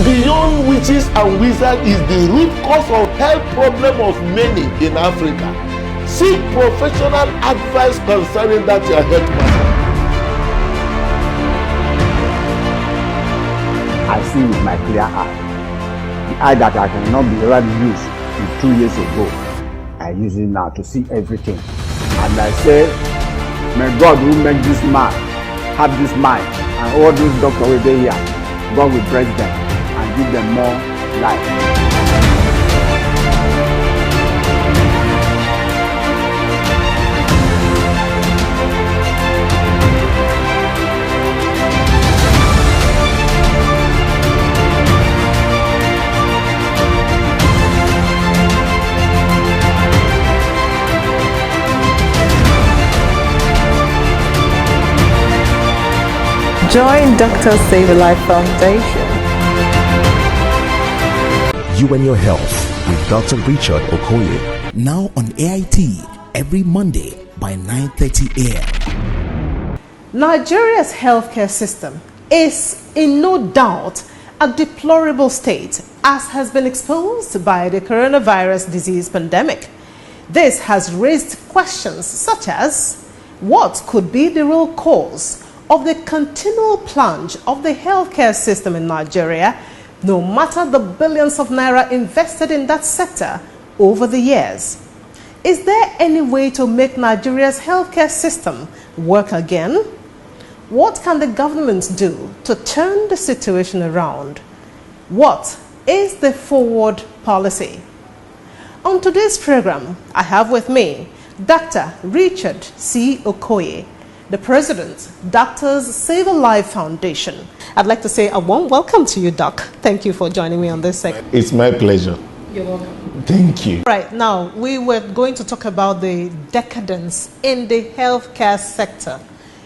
beyond witches and wizards is the root cause of health problem of many in Africa. Seek professional advice concerning that your health matter. I see with my clear eye. The eye that I cannot be able to use 2 years ago, I use it now to see everything. And I say, may God who make this man have this mind, and all those doctors will be here. God will bless them and give them more life. Join Dr. Save a Life Foundation. You and Your Health with Dr. Richard Okoye. Now on AIT every Monday by 9:30 a.m. Nigeria's healthcare system is in no doubt a deplorable state, as has been exposed by the coronavirus disease pandemic. This has raised questions such as what could be the real cause of the continual plunge of the healthcare system in Nigeria, no matter the billions of naira invested in that sector over the years. Is there any way to make Nigeria's healthcare system work again? What can the government do to turn the situation around? What is the forward policy? On today's program, I have with me Dr. Richard C. Okoye, the President, Doctors Save a Life Foundation. I'd like to say a warm welcome to you, Doc. Thank you for joining me on this segment. It's my pleasure. You're welcome. Thank you. Right, now we were going to talk about the decadence in the healthcare sector,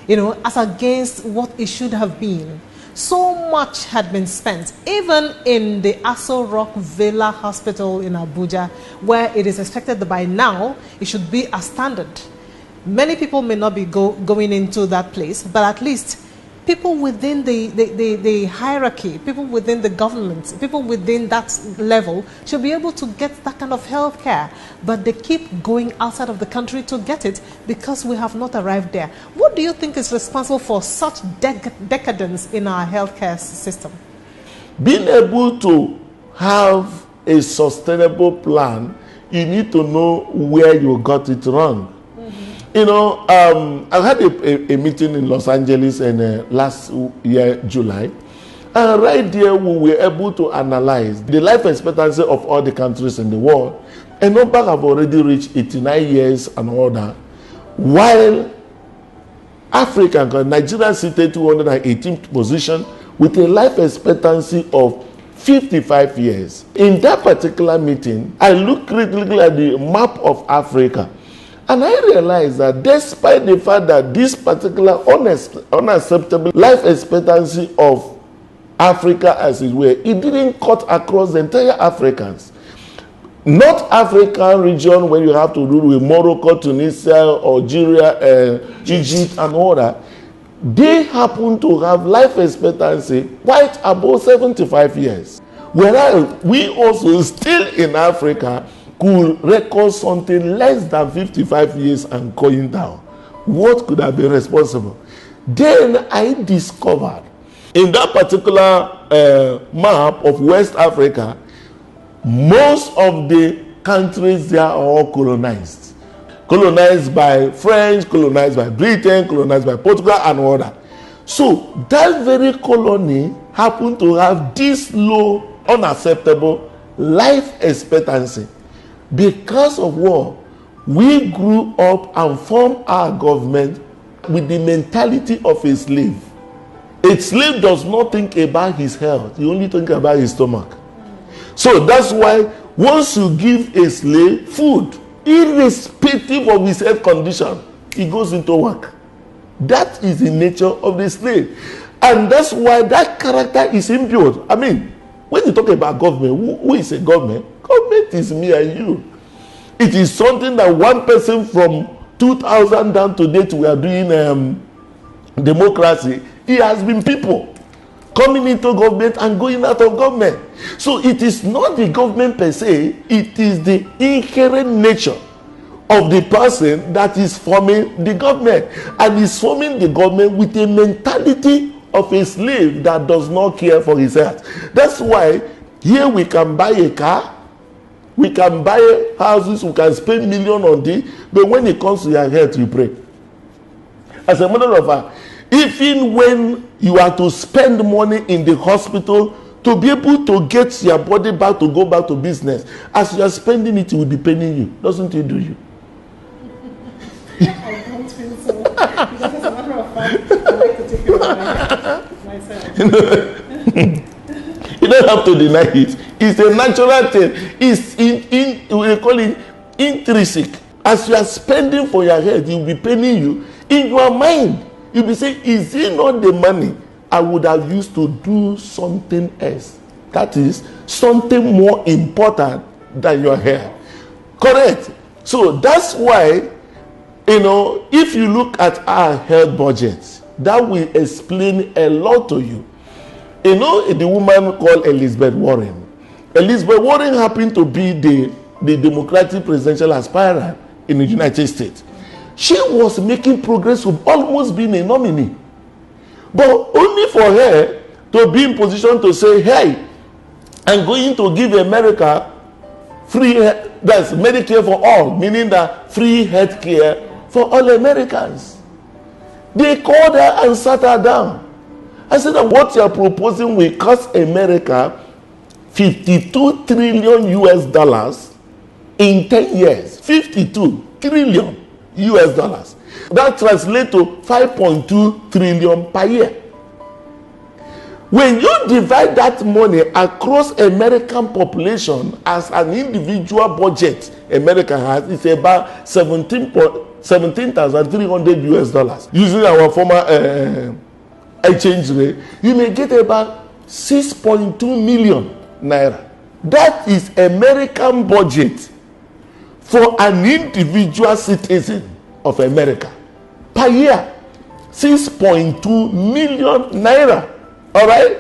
as against what it should have been. So much had been spent, even in the Aso Rock Villa Hospital in Abuja, where it is expected that by now it should be a standard. Many people may not be going into that place, but at least people within the hierarchy, people within the government, people within that level should be able to get that kind of health care. But they keep going outside of the country to get it because we have not arrived there. What do you think is responsible for such decadence in our healthcare system? Being able to have a sustainable plan, you need to know where you got it wrong. I had a meeting in Los Angeles in last year, July. And right there, we were able to analyze the life expectancy of all the countries in the world. A number have already reached 89 years and all that. While Nigeria seated 218th position with a life expectancy of 55 years. In that particular meeting, I looked critically at the map of Africa. And I realized that despite the fact that this particular unacceptable life expectancy of Africa as it were, it didn't cut across the entire Africans. North African region, where you have to do with Morocco, Tunisia, Algeria, Egypt and all that, they happen to have life expectancy quite above 75 years. Whereas we also still in Africa could record something less than 55 years and going down. What could have been responsible? Then I discovered in that particular map of West Africa, most of the countries there are all colonized. Colonized by French, colonized by Britain, colonized by Portugal and all that. So that very colony happened to have this low, unacceptable life expectancy. Because of what? We grew up and formed our government with the mentality of a slave. A slave does not think about his health. He only thinks about his stomach. So that's why once you give a slave food, irrespective of his health condition, he goes into work. That is the nature of the slave. And that's why that character is imbued. I mean, when you talk about government, who is a government? Government is me and you. It is something that one person from 2000 down to date we are doing democracy. It has been people. coming into government and going out of government. So it is not the government per se, it is the inherent nature of the person that is forming the government, and is forming the government with a mentality of a slave that does not care for his health. That's why here we can buy a car, we can buy houses, we can spend millions on this, but when it comes to your health, you pray. As a matter of fact, even when you are to spend money in the hospital to be able to get your body back to go back to business, as you are spending it, it will be paining you. Doesn't it do you? I don't think so. Because as a matter of fact, I like to take care of myself. You don't have to deny it. It's a natural thing. It's we call it intrinsic. As you are spending for your health, it will be paining you. In your mind, you'll be saying, is it not the money I would have used to do something else? That is something more important than your hair. Correct. So that's why, if you look at our health budget, that will explain a lot to you. The woman called Elizabeth Warren. Elizabeth Warren happened to be the Democratic presidential aspirant in the United States. She was making progress of almost being a nominee. But only for her to be in position to say, hey, I'm going to give America free, that's Medicare for all, meaning that free health care for all Americans. They called her and sat her down. I said that what you are proposing will cost America $52 trillion US in 10 years. 52 trillion US dollars. That translates to 5.2 trillion per year. When you divide that money across American population as an individual budget, America has, it's about 17,300 US dollars. Using our former exchange rate, you may get about 6.2 million naira. That is American budget for an individual citizen of America per year. 6.2 million naira. All right?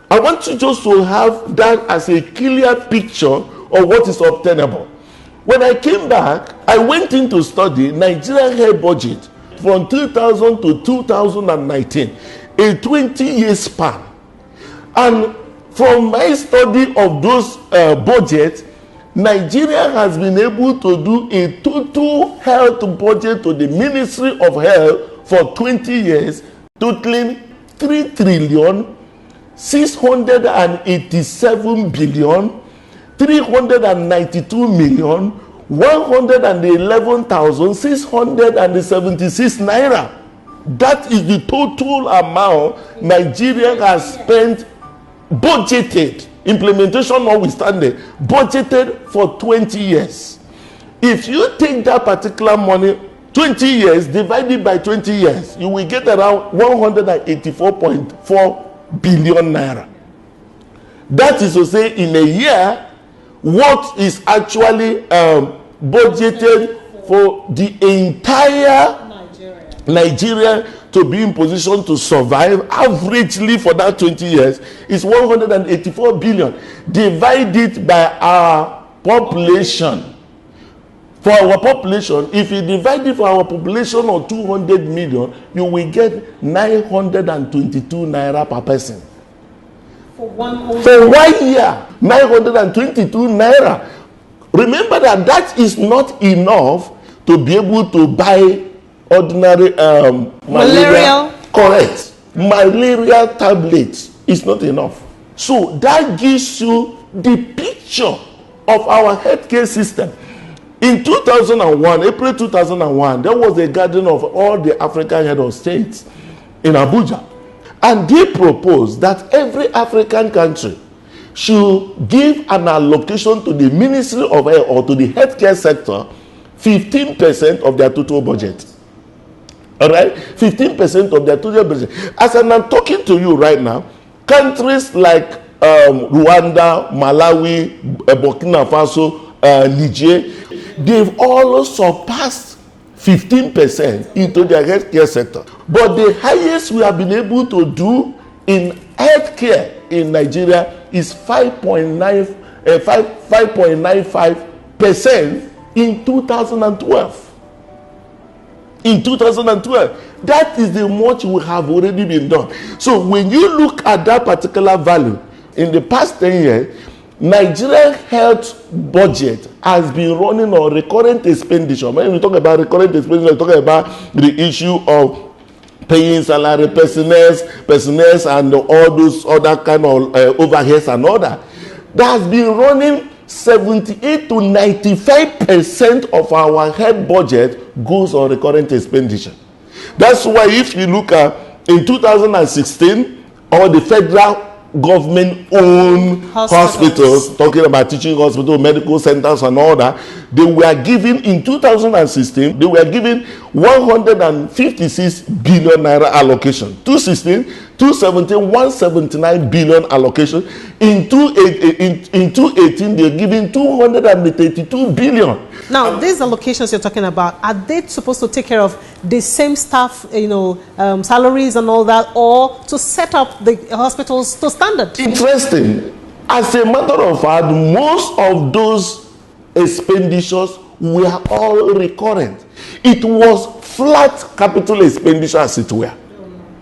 I want you just to have that as a clear picture of what is obtainable. When I came back, I went in to study Nigerian health budget from 2000 to 2019, a 20-year span. And from my study of those budgets, Nigeria has been able to do a total health budget to the Ministry of Health for 20 years, totaling 3 trillion 687 billion 392 million 111,676 naira. That is the total amount Nigeria has spent, budgeted, implementation notwithstanding, budgeted for 20 years. If you take that particular money, 20 years divided by 20 years, you will get around 184.4 billion naira. That is to say, in a year, what is actually budgeted for the entire Nigeria to be in position to survive averagely for that 20 years is 184 billion. Divide it by our population. For our population, if you divide it for our population of 200 million, you will get 922 naira per person. For 1 year, 922 naira. Remember that is not enough to be able to buy ordinary malaria. Correct. Malaria tablets is not enough. So that gives you the picture of our healthcare system. In 2001, April 2001, there was a gathering of all the African head of states in Abuja. And they proposed that every African country should give an allocation to the Ministry of Health or to the healthcare sector 15% of their total budget. All right? 15% of their total budget. As I'm talking to you right now, countries like Rwanda, Malawi, Burkina Faso, Niger, they've all surpassed 15% into their healthcare sector. But the highest we have been able to do in healthcare in Nigeria is 5.95% in 2012. In 2012, that is the much we have already been done. So when you look at that particular value, in the past 10 years, Nigerian health budget has been running on recurrent expenditure. When we talk about recurrent expenditure, we talk about the issue of paying salary, personnel, and all those other kind of overheads and all that. That has been running 78 to 95% of our health budget goes on recurrent expenditure. That's why if you look at in 2016, all the federal government-owned hospitals, talking about teaching hospitals, medical centers and all that, they were given in 2016, they were given 156 billion naira allocation. 2016, 217, 179 billion allocation. In 2018, they're giving 232 billion. Now, these allocations you're talking about, are they supposed to take care of the same staff, salaries and all that, or to set up the hospitals to standard? Interesting. As a matter of fact, most of those expenditures were all recurrent. It was flat capital expenditure, as it were.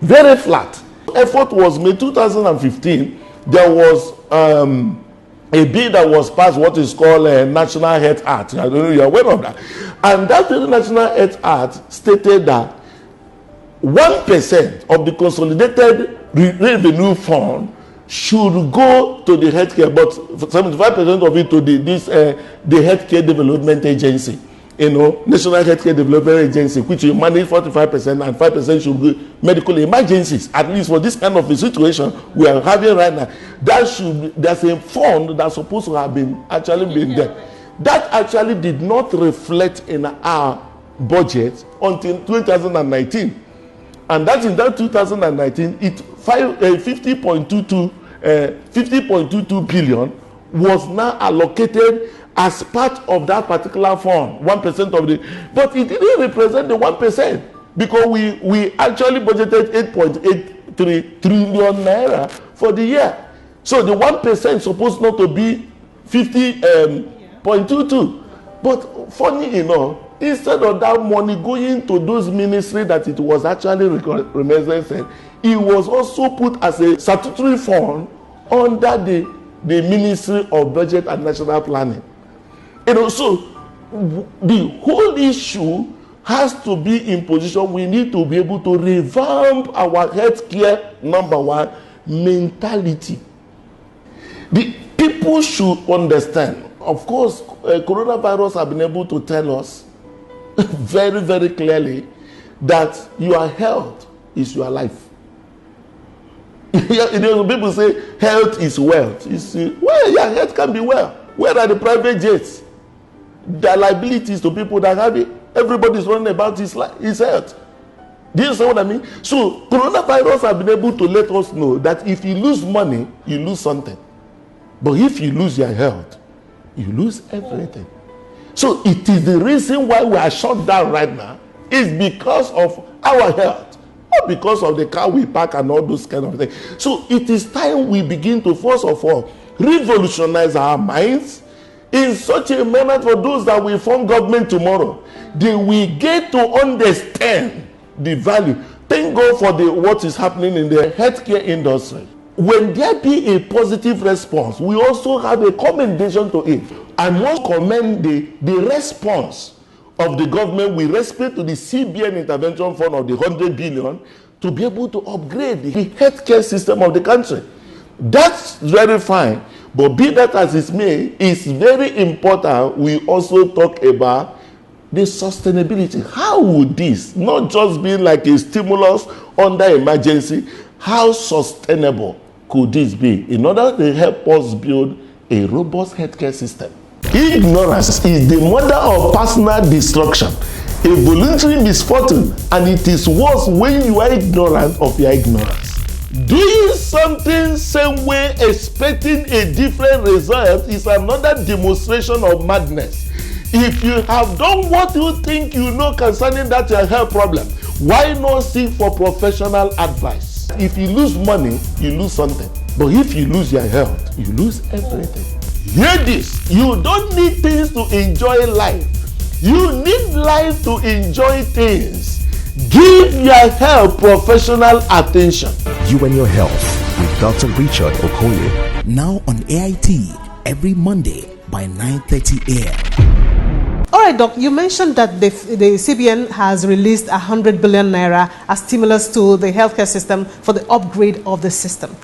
Very flat. Effort was made 2015. There was a bill that was passed, what is called a National Health Act. I don't know if you're aware of that. And that National Health Act stated that 1% of the consolidated revenue fund should go to the healthcare, but 75% of it to the healthcare development agency. National Healthcare Development Agency, which will manage 45%, and 5% should be medical emergencies. At least for this kind of a situation we are having right now, there's a fund that's supposed to have been there. That actually did not reflect in our budget until 2019, and that in that 2019, 50.22 billion was now allocated as part of that particular fund, 1% of the, but it didn't represent the 1%, because we actually budgeted 8.83 trillion naira for the year. So the 1% supposed not to be 50.22. But funny enough, instead of that money going to those ministries that it was actually represented, it was also put as a statutory fund under the Ministry of Budget and National Planning. So the whole issue has to be in position. We need to be able to revamp our healthcare, number one, mentality. The people should understand. Of course, coronavirus have been able to tell us very, very clearly that your health is your life. People say health is wealth. You see, well, your health can be well. Where are the private jets? The liabilities to people that have it. Everybody's running about his health. Do you see what I mean? So coronavirus have been able to let us know that if you lose money, you lose something. But if you lose your health, you lose everything. So it is the reason why we are shut down right now is because of our health, not because of the car we park and all those kind of things. So it is time we begin to, first of all, revolutionize our minds in such a manner for those that will form government tomorrow. They will get to understand the value. Thank God for what is happening in the healthcare industry. When there be a positive response, we also have a commendation to it. I must commend the response of the government with respect to the CBN intervention fund of the 100 billion to be able to upgrade the healthcare system of the country. That's very fine. But be that as it may, it's very important we also talk about the sustainability. How would this not just be like a stimulus under emergency? How sustainable could this be in order to help us build a robust healthcare system? Ignorance is the mother of personal destruction, a voluntary misfortune, and it is worse when you are ignorant of your ignorance. Doing something same way expecting a different result is another demonstration of madness. If you have done what you think you know concerning that your health problem, why not seek for professional advice? If you lose money, you lose something. But if you lose your health, you lose everything. Hear this. You don't need things to enjoy life. You need life to enjoy things. Give your health professional attention. You and Your Health with Dr. Richard Okoye. Now on AIT every Monday by 9:30 a.m. All right, Doc, you mentioned that the CBN has released 100 billion naira as stimulus to the healthcare system for the upgrade of the system.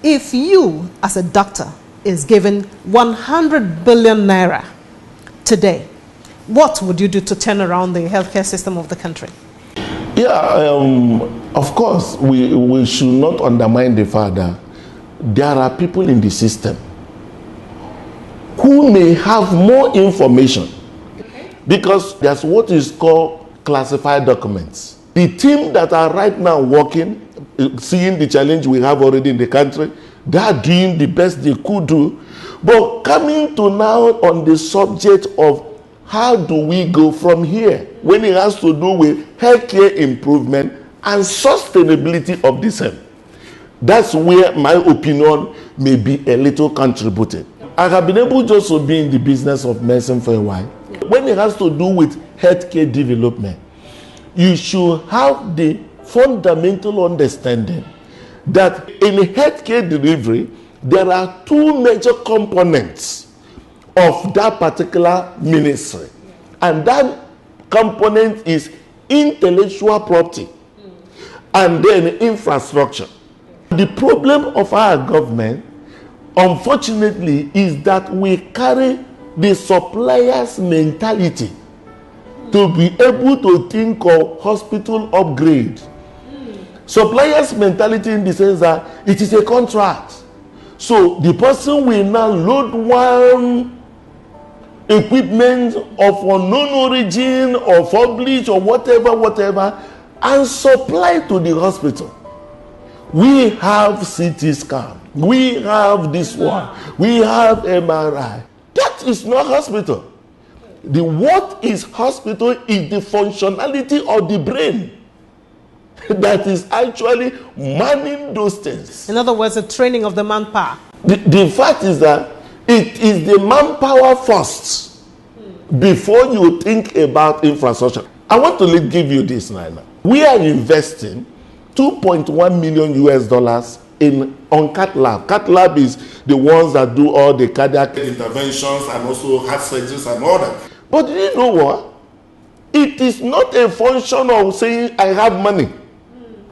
If you, as a doctor, is given 100 billion naira today, what would you do to turn around the healthcare system of the country? Yeah, of course, we should not undermine the fact that there are people in the system who may have more information, because there's what is called classified documents. The team that are right now working, seeing the challenge we have already in the country, they are doing the best they could do. But coming to now on the subject of how do we go from here when it has to do with healthcare improvement and sustainability of the same. That's where my opinion may be a little contributed. I have been able just to be in the business of medicine for a while. When it has to do with healthcare development, you should have the fundamental understanding that in healthcare delivery, there are two major components of that particular ministry. And that component is intellectual property and then infrastructure. The problem of our government, unfortunately, is that we carry the supplier's mentality to be able to think of hospital upgrade. Supplier's mentality in the sense that it is a contract. So the person will now load one equipment of unknown origin or publish or whatever and supply to the hospital. We have CT scan, we have this one, we have MRI. That is not hospital. The what is hospital is the functionality of the brain that is actually manning those things. In other words, the training of the manpower. The fact is that it is the manpower first before you think about infrastructure. I want to give you this, Naina. We are investing $2.1 million US on Cath Lab. Cath Lab is the ones that do all the cardiac interventions and also heart surgeries and all that. But do you know what? It is not a function of saying I have money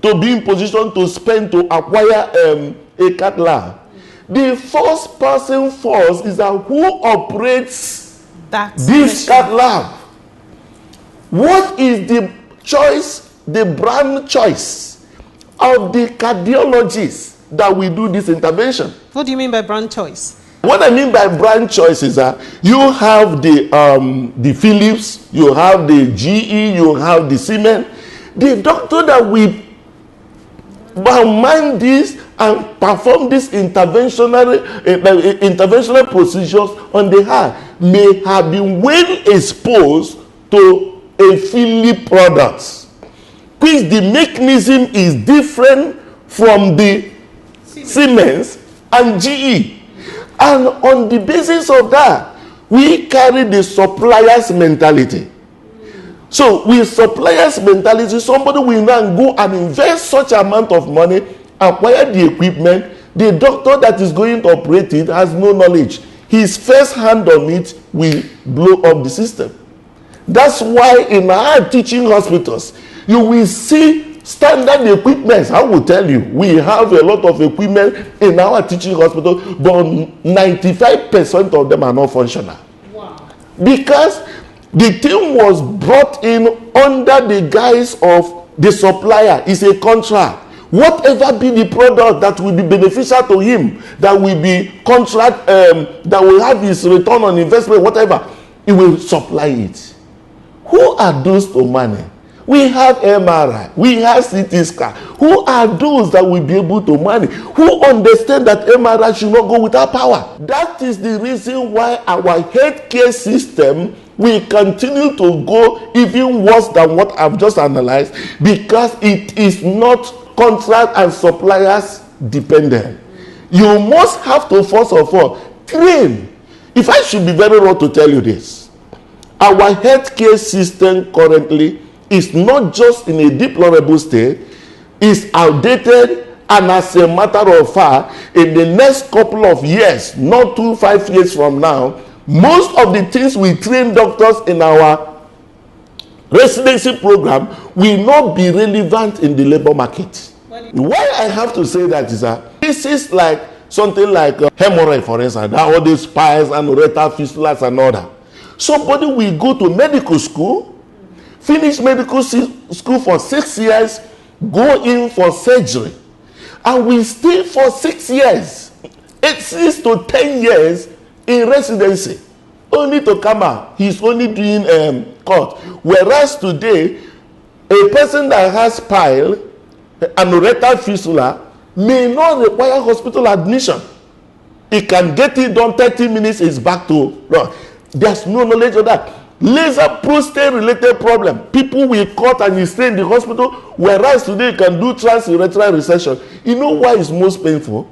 to be in position to spend to acquire a Cath Lab. The first person first is that who operates this Cath Lab. What is the choice, the brand choice of the cardiologists that we do this intervention? What do you mean by brand choice? What I mean by brand choice is that you have the Philips, you have the GE, you have the Siemens. The doctor that we mind this and perform these interventional procedures on the heart may have been well exposed to a Philips product, which the mechanism is different from the Siemens and GE. And on the basis of that, we carry the supplier's mentality. So with supplier's mentality, somebody will now go and invest such amount of money, acquire the equipment. The doctor that is going to operate it has no knowledge. His first hand on it will blow up the system. That's why in our teaching hospitals, you will see standard equipment. I will tell you, we have a lot of equipment in our teaching hospital, but 95% of them are not functional. Wow. Because the thing was brought in under the guise of the supplier. It's a contract. Whatever be the product that will be beneficial to him, that will be contract, that will have his return on investment, whatever, he will supply it. Who are those to money? We have MRI, we have CT scan. Who are those that will be able to manage? Who understand that MRI should not go without power? That is the reason why our healthcare system will continue to go even worse than what I've just analyzed, because it is not contract and suppliers dependent. You must have to first of all train. If I should be very raw to tell you this, our healthcare system currently is not just in a deplorable state, it's outdated, and as a matter of fact, in the next couple of years, not 5 years from now, most of the things we train doctors in our residency program will not be relevant in the labor market. Why I have to say that is that this is like something like hemorrhoid, for instance, all these piles and rectal fistulas and all that. Somebody will go to medical school, finish medical school for 6 years, go in for surgery, and will stay for 6 years, 6 to 10 years in residency, only to come out. He's only doing court. Whereas today, a person that has pile and rectal fistula may not require hospital admission. He can get it done 30 minutes, is back to no. There's no knowledge of that. Laser prostate related problem, people will cut and you stay in the hospital, whereas today you can do transurethral resection. You know why it's most painful?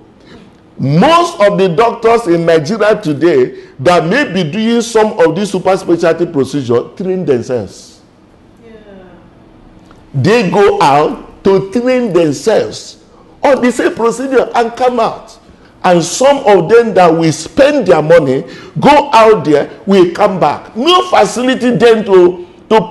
Most of the doctors in Nigeria today that may be doing some of these super specialty procedures train themselves. They go out to train themselves on the same procedure and come out. And some of them that will spend their money, go out there, will come back. No facility then to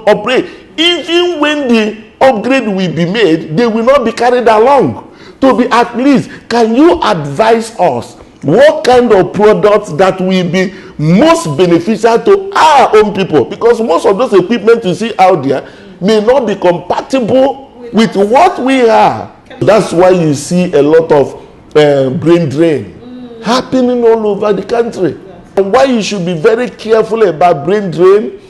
operate. Even when the upgrade will be made, they will not be carried along. To be at least, can you advise us what kind of products that will be most beneficial to our own people? Because most of those equipment you see out there may not be compatible with what we have. That's why you see a lot of brain drain happening all over the country. And why you should be very careful about brain drain,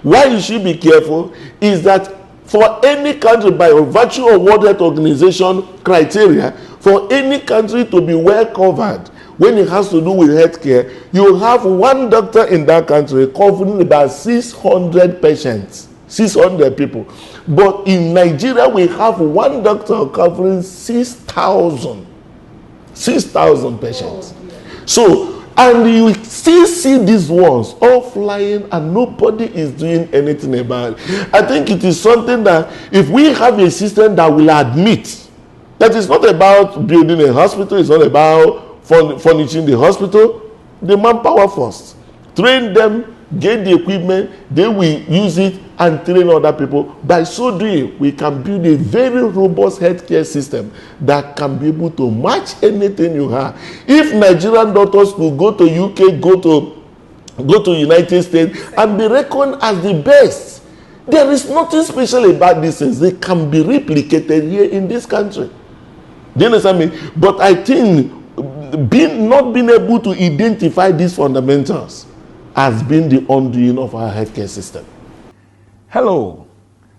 why you should be careful is that for any country, by virtue of World Health Organization criteria, for any country to be well covered when it has to do with healthcare, you have one doctor in that country covering about 600 patients, 600 people. But in Nigeria, we have one doctor covering 6,000 patients. So, and you still see these ones all flying and nobody is doing anything about it. I think it is something that if we have a system that will admit that it's not about building a hospital, it's not about furnishing the hospital, the manpower first. Train them, get the equipment, they will use it and train other people. By so doing, we can build a very robust healthcare system that can be able to match anything you have. If Nigerian doctors could go to UK, go to United States and be reckoned as the best, there is nothing special about these things. They can be replicated here in this country. Do you understand me? But I think not being able to identify these fundamentals has been the undoing of our healthcare system. Hello,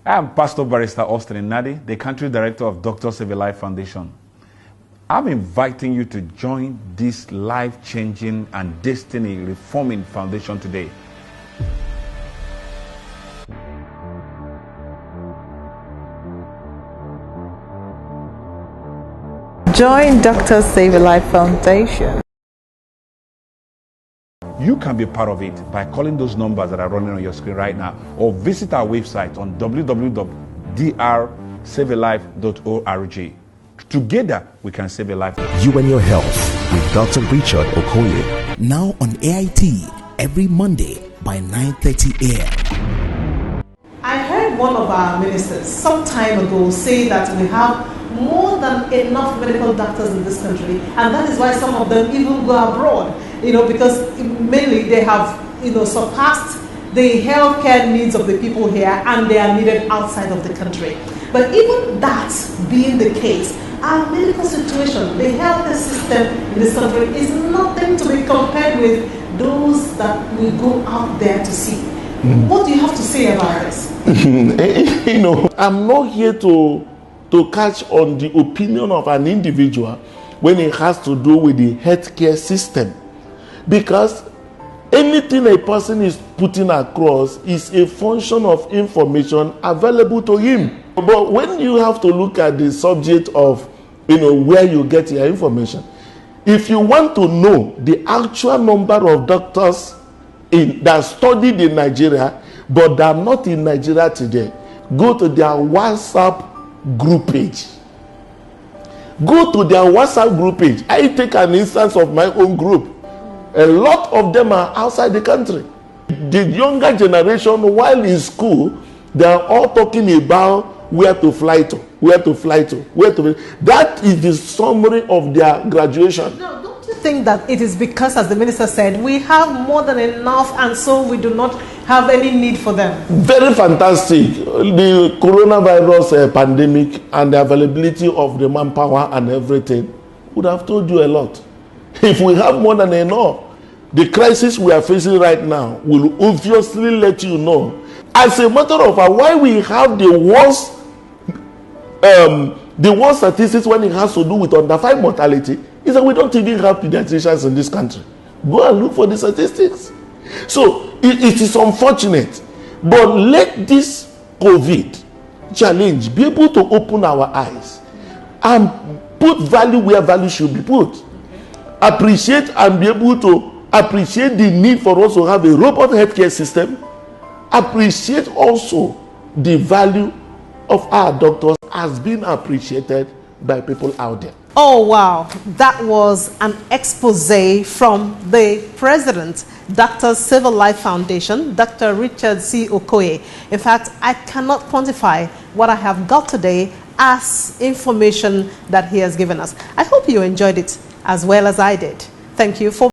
I am Pastor Barrister Austin Nadi, the Country Director of Dr. Save a Life Foundation. I'm inviting you to join this life-changing and destiny-reforming foundation today. Join Dr. Save a Life Foundation. You can be part of it by calling those numbers that are running on your screen right now, or visit our website on www.drsavealife.org. Together, we can save a life. You and Your Health with Dr. Richard Okoye. Now on AIT every Monday by 9:30 a.m. I heard one of our ministers some time ago say that we have more than enough medical doctors in this country, and that is why some of them even go abroad, because mainly they have, surpassed the healthcare needs of the people here, and they are needed outside of the country. But even that being the case, our medical situation, the healthcare system in this country is nothing to be compared with those that we go out there to see. What do you have to say about this? I'm not here to catch on the opinion of an individual when it has to do with the healthcare system, because anything a person is putting across is a function of information available to him. But when you have to look at the subject of, where you get your information, if you want to know the actual number of doctors that studied in Nigeria but they are not in Nigeria today, go to their WhatsApp group page. Go to their WhatsApp group page. I take an instance of my own group. A lot of them are outside the country. The younger generation, while in school, they are all talking about where to fly to. That is the summary of their graduation. No, don't you think that it is because, as the minister said, we have more than enough and so we do not have any need for them? Very fantastic. The coronavirus pandemic and the availability of the manpower and everything would have told you a lot. If we have more than enough, the crisis we are facing right now will obviously let you know. As a matter of fact, why we have the worst statistics when it has to do with under 5 mortality is that we don't even have pediatricians in this country. Go and look for the statistics. So it is unfortunate, but let this COVID challenge be able to open our eyes and put value where value should be put. Appreciate and be able to appreciate the need for us to have a robust healthcare system. Appreciate also the value of our doctors as being appreciated by people out there. Oh, wow. That was an expose from the president, Dr. Civil Life Foundation, Dr. Richard C. Okoye. In fact, I cannot quantify what I have got today as information that he has given us. I hope you enjoyed it as well as I did. Thank you for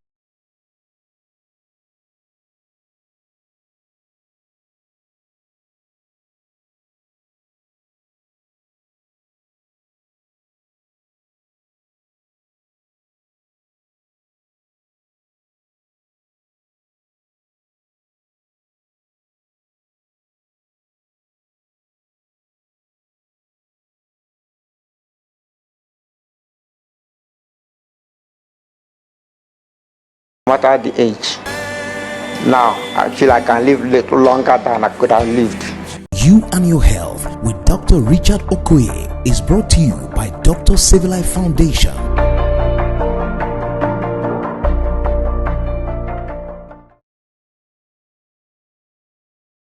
No matter the age. Now, I feel I can live a little longer than I could have lived. You and Your Health with Dr. Richard Okoye is brought to you by Dr. Civil Life Foundation.